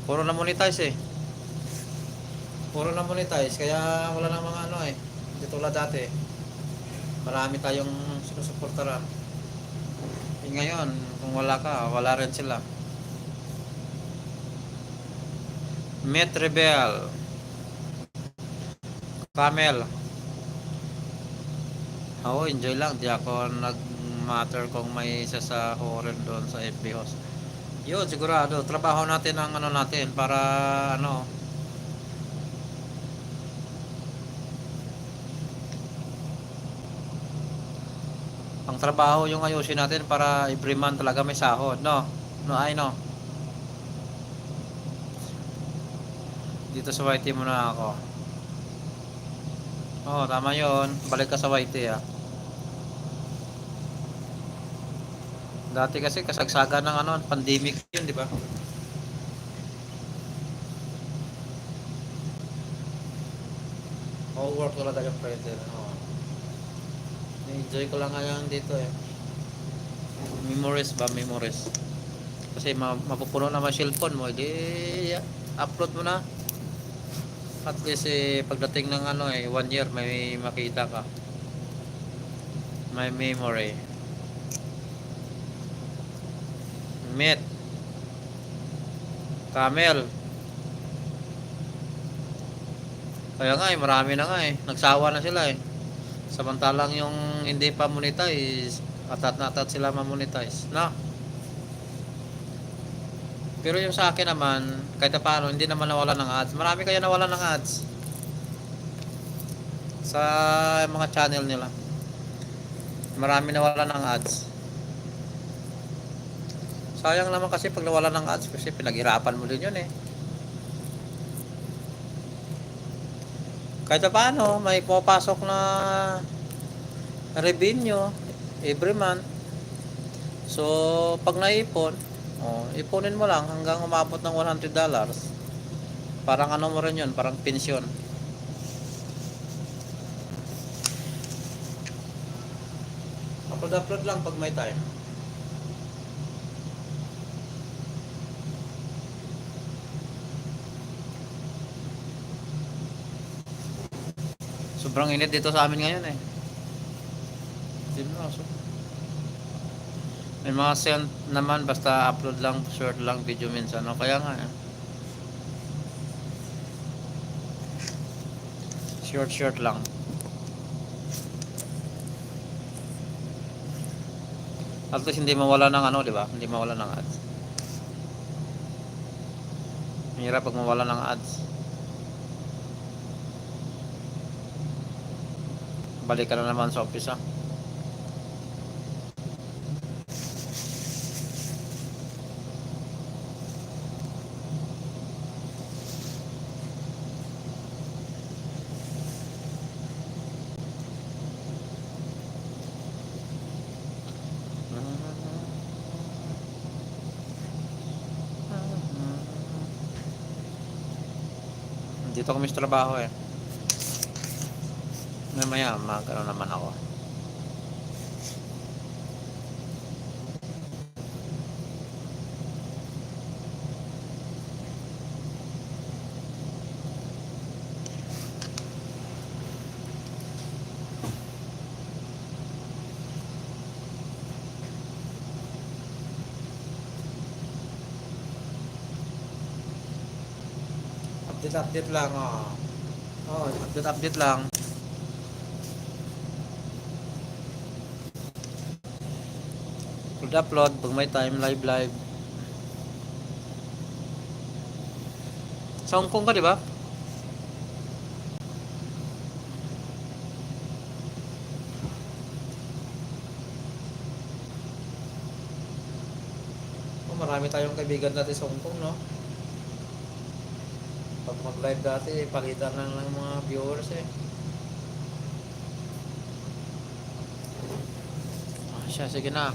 Puro na monetize eh. Puro na monetize. Kaya wala na mga ano eh. Hindi tulad dati. Marami tayong sinusuportaran. Ngayon, kung wala ka, wala rin sila. Met Rebel. Camel. Oo, enjoy lang. Di ako nag-matter kung may isa sa horror doon sa FB host. Yun, sigurado. Trabaho natin ang ano natin para ano. Ang trabaho yung ayusin natin para every month talaga may sahod, no? No, ay no. Dito sa YT muna ako. Oo, tama yun. Balik ka sa YT ah. Dati kasi kasagsagan ng ano, pandemic yun, di ba? All work wala talaga pwede. Oo. Enjoy ko lang ngayon dito eh. Memories ba? Memories. Kasi mapupuno na mga cellphone mo, di upload mo na. At least eh, pagdating ng ano eh, 1 year may makita ka. May memory. Met. Camel. Kaya nga eh, marami na nga eh. Nagsawa na sila eh. Samantalang yung hindi pa monetize, atat na atat sila ma-monetize. No? Pero yung sa akin naman, kahit paano, hindi naman nawala ng ads. Marami kaya nawala ng ads sa mga channel nila. Marami nawala ng ads. Sayang naman kasi pag nawala ng ads kasi pinaghirapan mo din yun eh. Kahit paano, may pumapasok na revenue every month. So, pag naipon, ipunin mo lang hanggang umabot ng $100. Parang ano mo rin yun, parang pensyon. Upload lang pag may time. Sobrang init dito sa amin ngayon eh. May mga sent naman basta upload lang, short lang video minsan. No? Kaya nga short lang. At least hindi mawala ng ano, di ba? Hindi mawala ng ads. Mahirap pag mawala ng ads. Balik ka na naman sa office ah. Dito kami sa trabaho eh. Mamaya magano naman ako. Update lang oh. Oh, update lang. Upload pag may time, live. Sa Hong Kong ka, di ba? Oh, marami tayong kaibigan dati sa Hong Kong, no? Pag mag-live dati, palitan lang ng mga viewers eh. Siya, sige na.